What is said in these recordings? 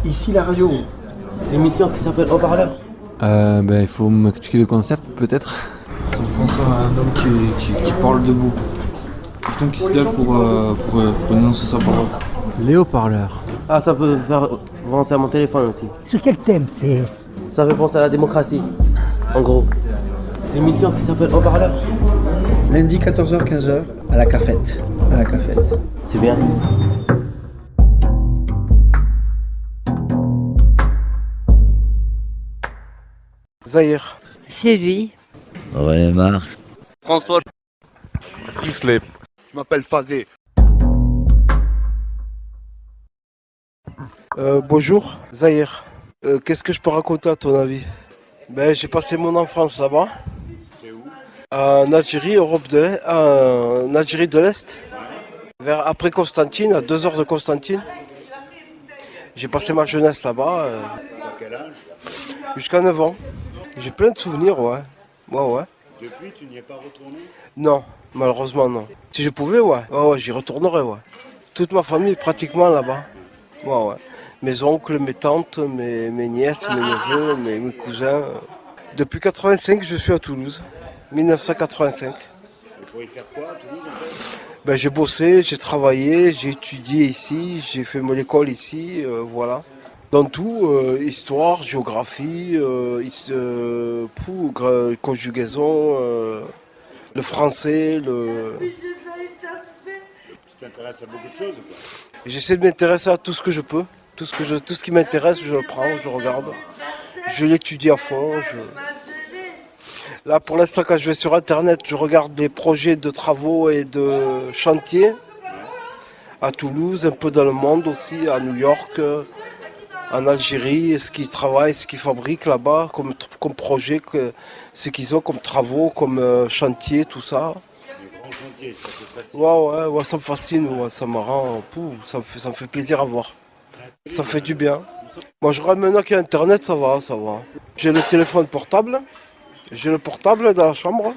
Ici la radio, l'émission qui s'appelle Haut-Parleur. Il faut m'expliquer le concept peut-être. On pense à un homme qui parle debout. Quelqu'un qui se lève pour énoncer sa parole. Les haut-parleurs. Ah, ça peut faire penser à mon téléphone aussi. Sur quel thème c'est? Ça fait penser à la démocratie, en gros. L'émission qui s'appelle Haut-Parleur. Lundi 14h-15h à la cafette. C'est bien. Zahir. C'est lui. François. Kingsley. Je m'appelle Fazé. Bonjour, Zahir. Qu'est-ce que je peux raconter à ton avis? J'ai passé mon enfance là-bas. En Algérie, en Algérie de l'Est. Après Constantine, à 2 heures de Constantine. J'ai passé ma jeunesse là-bas. Jusqu'à 9 ans. J'ai plein de souvenirs, ouais. Ouais. Depuis, tu n'y es pas retourné? Non, malheureusement non. Si je pouvais, ouais. Ouais, j'y retournerais, ouais. Toute ma famille est pratiquement là-bas. Ouais. Mes oncles, mes tantes, mes nièces, mes neveux, mes cousins. Depuis 85, je suis à Toulouse. 1985. Et pour y faire quoi à Toulouse en fait? J'ai bossé, j'ai travaillé, j'ai étudié ici, j'ai fait mon école ici, voilà. Dans tout, histoire, géographie, conjugaison, le français, Tu t'intéresses à beaucoup de choses quoi. J'essaie de m'intéresser à tout ce que je peux. Tout ce qui m'intéresse, je le prends, je regarde. Je l'étudie à fond. Là, pour l'instant, quand je vais sur Internet, je regarde des projets de travaux et de chantiers. À Toulouse, un peu dans le monde aussi, à New York, en Algérie, ce qu'ils travaillent, ce qu'ils fabriquent là-bas, comme projet, ce qu'ils ont comme travaux, comme chantier, tout ça. Les grands chantiers, ça te fascine. Ouais, ça me fascine, ouais, ça me rend ça me fait plaisir à voir. Ça fait du bien. Moi, je maintenant qu'il y a Internet, ça va. J'ai le téléphone portable. J'ai le portable dans la chambre.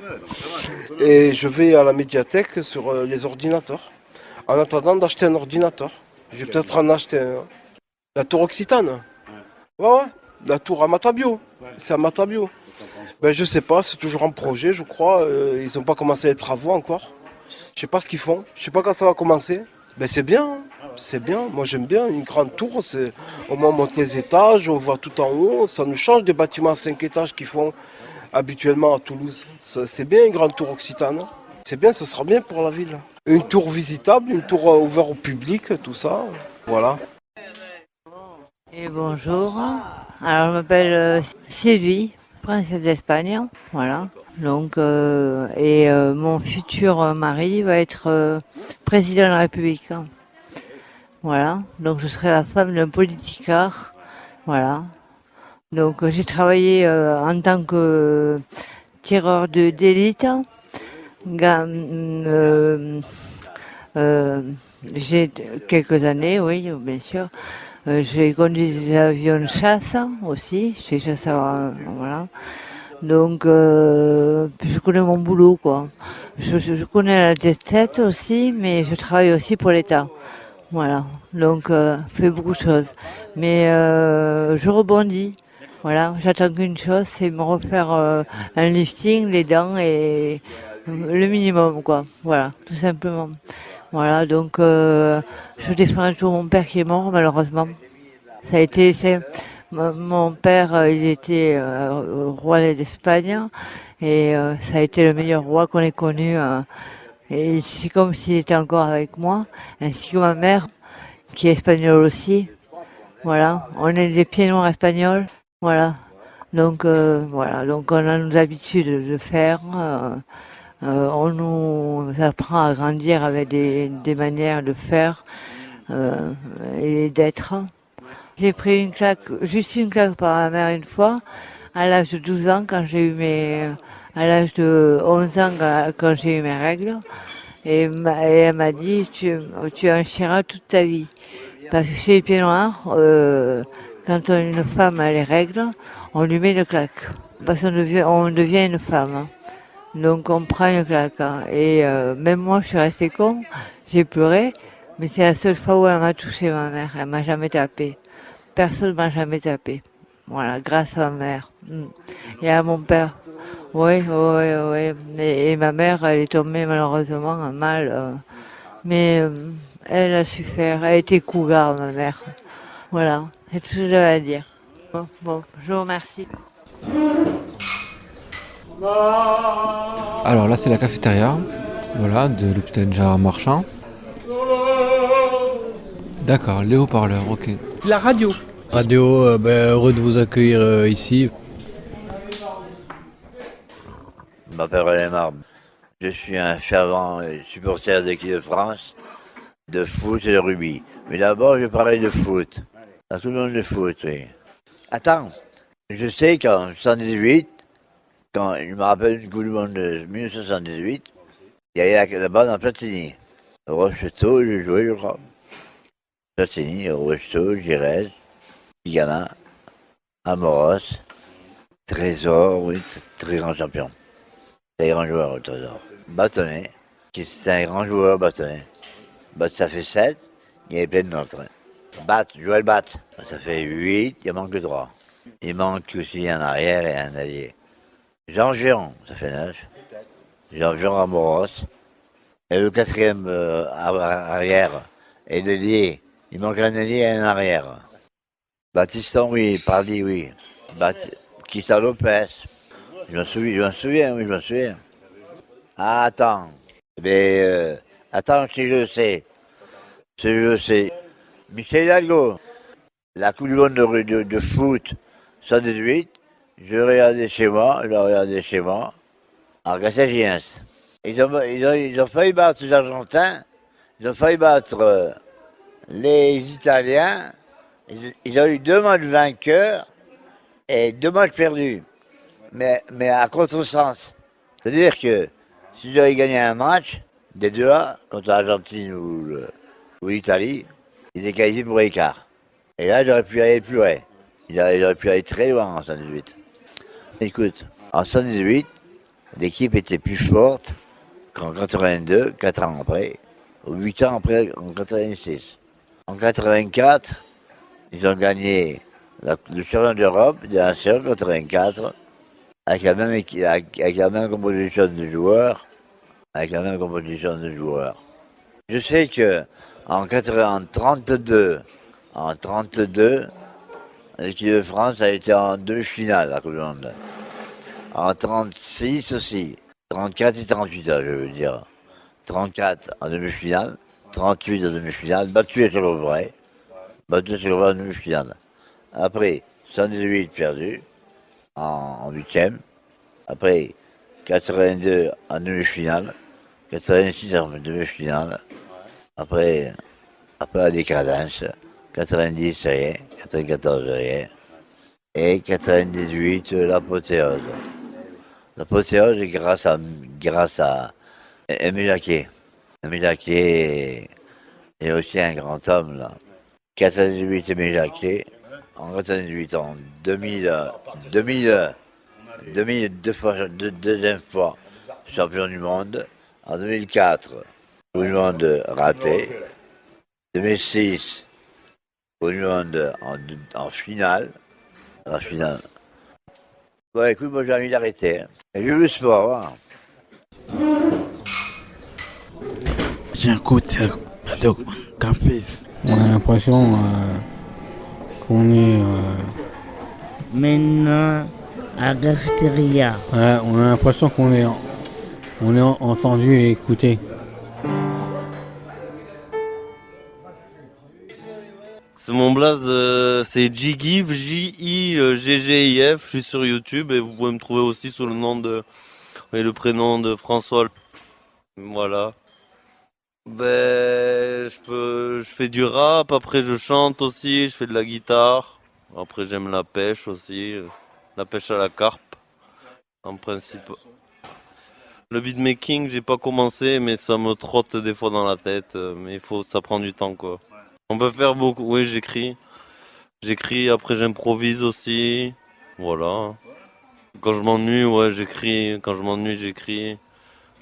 Et je vais à la médiathèque sur les ordinateurs. En attendant d'acheter un ordinateur. Je vais peut-être en acheter un. La tour Occitane. Ouais. La tour à Matabio. C'est à Matabio. Je sais pas, c'est toujours en projet, je crois. Ils n'ont pas commencé les travaux encore. Je sais pas ce qu'ils font. Je sais pas quand ça va commencer. C'est bien. C'est bien. Moi, j'aime bien une grande tour. Au moins, on monte les étages, on voit tout en haut. Ça nous change des bâtiments à 5 étages qu'ils font habituellement à Toulouse. C'est bien une grande tour Occitane. C'est bien, ça sera bien pour la ville. Une tour visitable, une tour ouverte au public, tout ça. Voilà. Et bonjour. Alors, je m'appelle Sylvie, princesse d'Espagne. Voilà. Donc, mon futur mari va être président de la République. Voilà. Donc, je serai la femme d'un politicard. Voilà. Donc, j'ai travaillé en tant que tireur d'élite. J'ai quelques années, oui, bien sûr. J'ai conduit des avions de chasse aussi. J'ai chasseur, voilà. Donc, je connais mon boulot, quoi. Je connais la jet set aussi, mais je travaille aussi pour l'État. Voilà. Donc, fais beaucoup de choses. Mais je rebondis. Voilà. J'attends qu'une chose, c'est me refaire un lifting, les dents et le minimum, quoi. Voilà, tout simplement. Voilà. Donc, je défends toujours mon père qui est mort, malheureusement. Mon père, il était roi d'Espagne et ça a été le meilleur roi qu'on ait connu. Et c'est comme s'il était encore avec moi, ainsi que ma mère, qui est espagnole aussi. Voilà, on est des pieds noirs espagnols. Voilà, donc donc on a nos habitudes de faire. On nous apprend à grandir avec des manières de faire et d'être. J'ai pris juste une claque par ma mère une fois, à l'âge de 12 ans, à l'âge de 11 ans, quand j'ai eu mes règles. Et elle m'a dit, tu en chieras toute ta vie. Parce que chez les pieds noirs, quand une femme a les règles, on lui met une claque. Parce qu'on devient une femme. Donc on prend une claque. Et même moi, je suis restée con, j'ai pleuré. Mais c'est la seule fois où elle m'a touché, ma mère. Elle m'a jamais tapé. personne ne m'a jamais tapé. Voilà, grâce à ma mère. Et à mon père. Oui, oui, oui. Et ma mère, elle est tombée malheureusement mal. Mais elle a su faire. Elle était cougar, ma mère. Voilà, c'est tout ce que j'avais à dire. Bon, je vous remercie. Alors là, c'est la cafétéria, voilà, de l'hôpital Gérard Marchand. D'accord, les haut-parleurs, ok. C'est la radio. Radio, heureux de vous accueillir ici. Je m'appelle René Marbre. Je suis un fervent supporter de l'équipe de France, de foot et de rugby. Mais d'abord, je parlais de foot. À tout le monde de foot, oui. Attends, je sais qu'en 78, quand je me rappelle une Coupe du Monde de 1978, il y avait la bande en Platini. Rocheteau, je jouais, je crois. Platini, Rocheteau, Girez, Tigana, Amoros, Trésor, oui, très grand champion. C'est un grand joueur, le Trésor. Bâtonnet, c'est un grand joueur, Bâtonnet. Ça fait 7, il y avait plein d'autres. Joël Bat, ça fait 8, il manque 3. Il manque aussi un arrière et un allié. Jean Géron, ça fait 9. Jean Géron Amoros. Et le quatrième arrière et l'allié. Il manque un allié et un arrière. Baptiston, oui. Pardi, oui. Kista Lopez. Je m'en souviens, oui, je m'en souviens. Ah, attends. Mais, attends, si je sais. Si je sais. Michel Hidalgo. La Coupe du Monde de foot 118. Je regardais chez moi, en Gassagien. Ils ont failli battre les Argentins. Ils ont failli battre les Italiens. Ils ont eu 2 matchs vainqueurs et 2 matchs perdus. Mais à contresens. C'est-à-dire que s'ils avaient gagné un match, des deux là, contre l'Argentine ou l'Italie, ils étaient qualifiés pour écart. Et là, ils auraient pu aller plus loin. Ils auraient pu aller très loin en 118. Écoute, en 118, l'équipe était plus forte qu'en 82, 4 ans après, ou 8 ans après, en 86. En 84, ils ont gagné le championnat d'Europe de la série 84 avec la même composition de joueurs. Je sais que en 32, l'équipe de France a été en demi-finale à la Coupe du Monde. En 36 aussi. 34 et 38, je veux dire. 34 en demi-finale. 38 en demi-finale. Battu sur le vrai en demi-finale. Après, 118 perdu en 8e. Après, 82 en demi-finale. 86 en demi-finale. Après la décadence. 90, ça y est. 94, ça y est. Et 98, l'apothéose. L'apothéose est grâce à Aimé Jacquet. Aimé Jacquet est aussi un grand homme, là. 98, Aimé Jacquet. En 98, en deuxième fois champion du monde. En 2004, Coupe du monde raté. 2006, Coupe du monde en finale. Ouais, écoute, moi j'ai envie d'arrêter. Et je veux le sport. Hein. J'écoute café. On a l'impression qu'on est... Maintenant, à la cafétéria. on a l'impression qu'on est entendu et écouté. C'est mon blaze, c'est Jgiv, J-I-G-G-I-F. Je suis sur YouTube et vous pouvez me trouver aussi sous le nom et le prénom de François. Voilà. Je fais du rap, après je chante aussi, je fais de la guitare. Après j'aime la pêche aussi, la pêche à la carpe, en principe. Le beatmaking, j'ai pas commencé, mais ça me trotte des fois dans la tête. Mais ça prend du temps, quoi. On peut faire beaucoup. Oui, j'écris. Après j'improvise aussi. Voilà. Quand je m'ennuie, ouais, j'écris. Quand je m'ennuie, j'écris.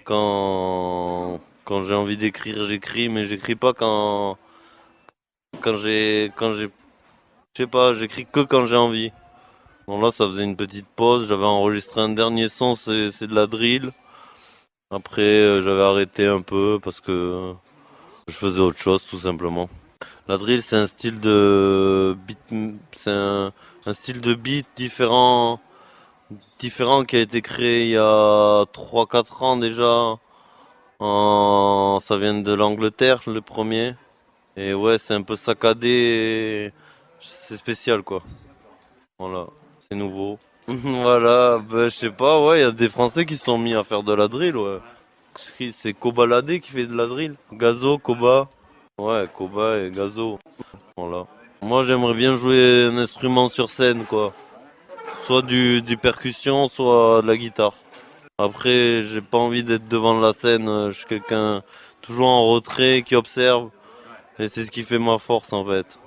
Quand j'ai envie d'écrire, j'écris, mais j'écris pas quand j'ai Je sais pas, j'écris que quand j'ai envie. Bon là ça faisait une petite pause, j'avais enregistré un dernier son, c'est de la drill. Après j'avais arrêté un peu parce que je faisais autre chose tout simplement. La drill c'est un style de beat, c'est un style de beat différent qui a été créé il y a 3-4 ans déjà. Ça vient de l'Angleterre le premier. Et ouais c'est un peu saccadé, et c'est spécial quoi. Voilà, c'est nouveau. Voilà, je sais pas, ouais, il y a des Français qui se sont mis à faire de la drill, ouais. C'est Kobalade qui fait de la drill. Gazo, Koba. Ouais, Koba et Gazo. Voilà. Moi, j'aimerais bien jouer un instrument sur scène, quoi. Soit du percussion, soit de la guitare. Après, j'ai pas envie d'être devant la scène. Je suis quelqu'un toujours en retrait, qui observe. Et c'est ce qui fait ma force, en fait.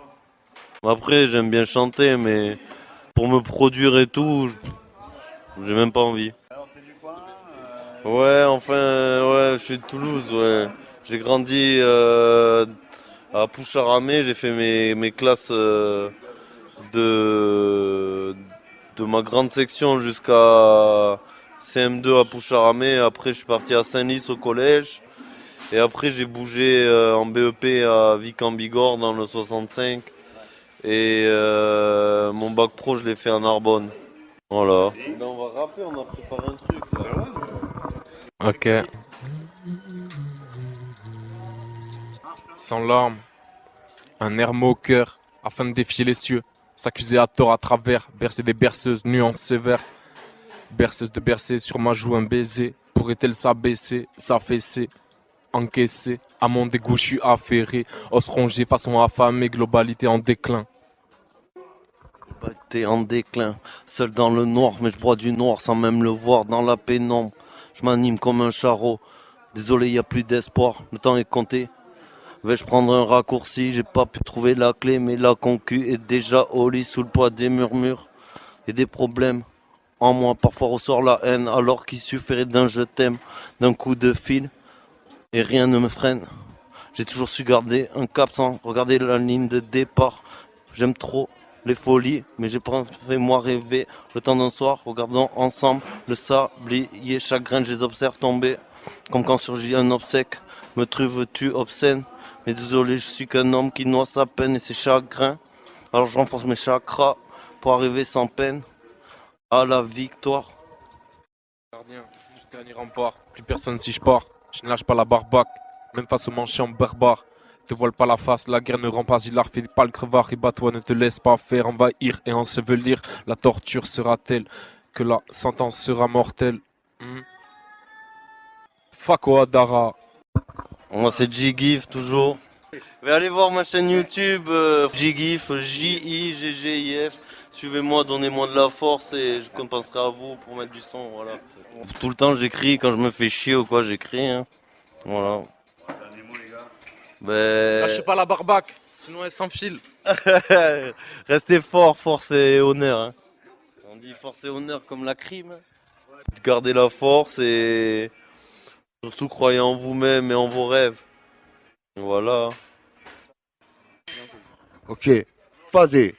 Après, j'aime bien chanter, mais pour me produire et tout, j'ai même pas envie. Ouais, enfin, ouais, je suis de Toulouse, ouais. J'ai grandi à Poucharamé, j'ai fait mes classes de ma grande section jusqu'à CM2 à Poucharamé. Après, je suis parti à Saint-Lys au collège. Et après, j'ai bougé en BEP à Vic en Bigorre dans le 65. Et mon bac pro, je l'ai fait à Narbonne. Voilà. Ben, on va rapper, on a préparé un truc là. Ok. Sans larmes, un air moqueur, afin de défier les cieux. S'accuser à tort à travers, bercer des berceuses, nuances sévères. Berceuse de bercer sur ma joue un baiser. Pourrait-elle s'abaisser, s'affaisser, encaisser? À mon dégoût, je suis affairé. Os rongé, façon affamée, globalité en déclin. T'es en déclin, seul dans le noir, mais je bois du noir sans même le voir dans la pénombre. Je m'anime comme un charreau. Désolé, y a plus d'espoir, le temps est compté. Vais-je prendre un raccourci? J'ai pas pu trouver la clé, mais la concu est déjà au lit sous le poids des murmures et des problèmes. En moi, parfois ressort la haine, alors qu'il suffirait d'un je t'aime, d'un coup de fil, et rien ne me freine. J'ai toujours su garder un cap sans regarder la ligne de départ. J'aime trop les folies, mais j'ai pas fait moi rêver. Le temps d'un soir, regardons ensemble le sablier, chaque graine, je les observe tomber. Comme quand surgit un obsèque, me trouves-tu obscène? Mais désolé, je suis qu'un homme qui noie sa peine et ses chagrins. Alors je renforce mes chakras pour arriver sans peine à la victoire. Gardien, du dernier rempart, plus personne si je pars. Je ne lâche pas la barbaque, même face aux manchants barbares. Te voile pas la face, la guerre ne rend pas hilar, fais pas le crevard et bats-toi, ne te laisse pas faire envahir et ensevelir. La torture sera telle que la sentence sera mortelle. Fako Adara. Moi c'est J-GIF toujours. Mais allez voir ma chaîne YouTube, J-GIF, J-I-G-G-I-F. Suivez-moi, donnez-moi de la force et je compenserai à vous pour mettre du son, voilà. Tout le temps j'écris, quand je me fais chier ou quoi j'écris, hein. Voilà. Lâchez pas la barbaque, sinon elle s'enfile. Restez fort, force et honneur. Hein. On dit force et honneur comme la crime. Gardez la force et surtout croyez en vous-même et en vos rêves. Voilà. Ok, Phasé.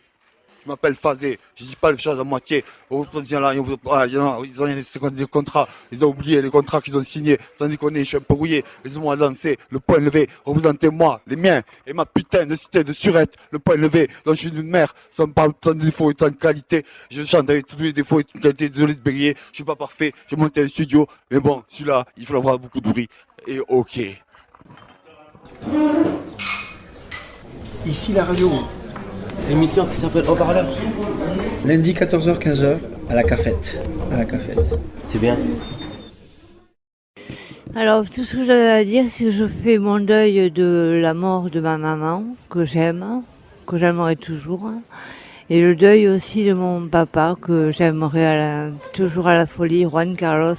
Je m'appelle Phasé, je dis pas les choses à moitié. On vous dit là, ils ont des contrats, ils ont oublié les contrats qu'ils ont signés. Sans déconner, je suis un peu rouillé. Laissez-moi lancer le point levé. Représentez-moi, les miens et ma putain de cité de surette. Le point levé, dont je suis d'une mère, sans défaut et sans qualité. Je chante avec tous les défauts et toute qualité. Désolé de bégayer, je suis pas parfait. J'ai monté un studio, mais bon, celui-là, il faut avoir beaucoup de bruit. Et ok. Ici la radio. L'émission qui s'appelle Haut-Parleur. Lundi 14h-15h à la cafette. C'est bien. Alors, tout ce que j'avais à dire, c'est que je fais mon deuil de la mort de ma maman, que j'aimerais toujours. Et le deuil aussi de mon papa, que j'aimerais toujours à la folie, Juan Carlos.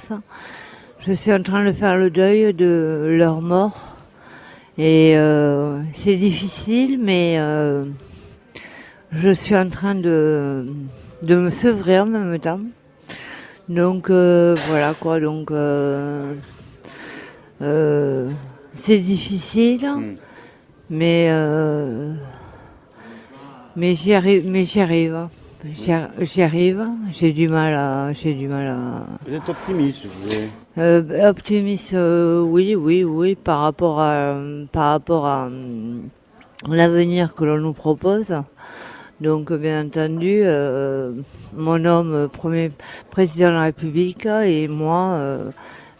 Je suis en train de faire le deuil de leur mort. Et c'est difficile, mais je suis en train de me sevrer en même temps. Donc voilà quoi, donc c'est difficile, mais Mais j'y arrive. J'y arrive. J'ai du mal à. Vous êtes optimiste, vous êtes... Optimiste, oui, par rapport à l'avenir que l'on nous propose. Donc, bien entendu, mon homme, premier président de la République, et moi,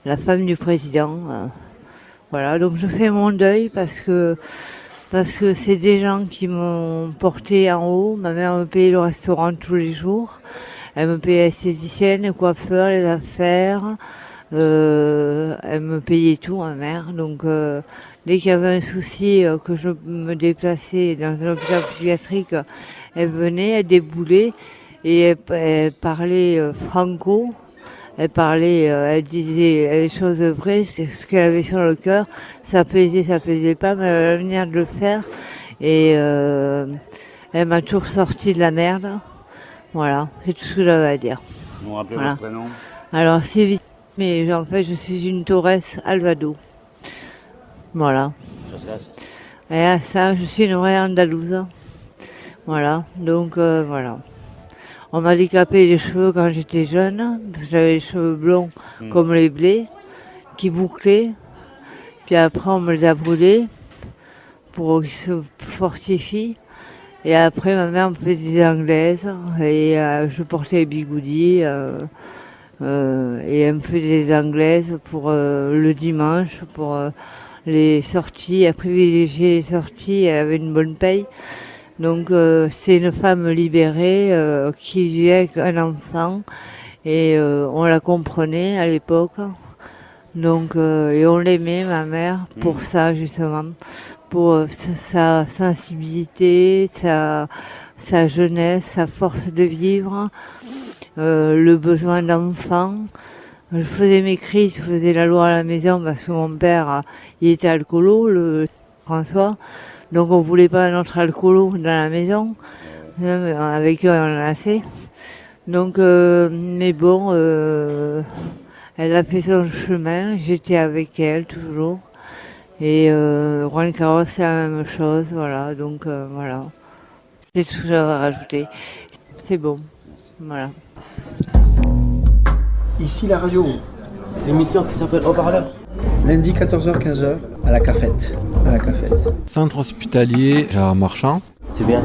la femme du président. Voilà, donc je fais mon deuil parce que c'est des gens qui m'ont porté en haut. Ma mère me payait le restaurant tous les jours. Elle me payait l'esthéticienne, le coiffeur, les affaires. Elle me payait tout, ma mère. Donc, dès qu'il y avait un souci, que je me déplaçais dans un hôpital psychiatrique, elle venait, elle déboulait et elle parlait franco. Elle parlait, elle disait les choses vraies, c'est ce qu'elle avait sur le cœur. Ça plaisait pas, mais elle avait la manière de le faire. Et elle m'a toujours sorti de la merde. Voilà, c'est tout ce que j'avais à dire. Vous rappelez Voilà. votre prénom? Alors, c'est vite, mais en fait, je suis une Torres Alvado. Voilà. Et à ça, je suis une vraie Andalouse. Voilà, donc voilà. On m'a décapé les cheveux quand j'étais jeune, parce que j'avais les cheveux blonds comme les blés, qui bouclaient. Puis après, on me les a brûlés pour qu'ils se fortifient. Et après, ma mère me faisait des anglaises et je portais les bigoudis. Et elle me faisait des anglaises pour le dimanche, pour les sorties. Elle privilégiait les sorties, elle avait une bonne paye. Donc c'est une femme libérée qui vivait avec un enfant et on la comprenait à l'époque. Donc et on l'aimait, ma mère, pour ça justement, pour sa sensibilité, sa jeunesse, sa force de vivre, le besoin d'enfant. Je faisais mes cris, je faisais la loi à la maison parce que mon père, il était alcoolo, le François. Donc on voulait pas notre alcoolo dans la maison. Avec eux, on en a assez. Donc, mais bon, elle a fait son chemin. J'étais avec elle toujours. Et Juan Carlos, c'est la même chose. Voilà, donc voilà. C'est tout ce que j'avais à rajouter. C'est bon. Voilà. Ici la radio. L'émission qui s'appelle Haut-Parleur. Lundi 14h-15h à la cafette. Centre hospitalier Gérard Marchand. C'est bien.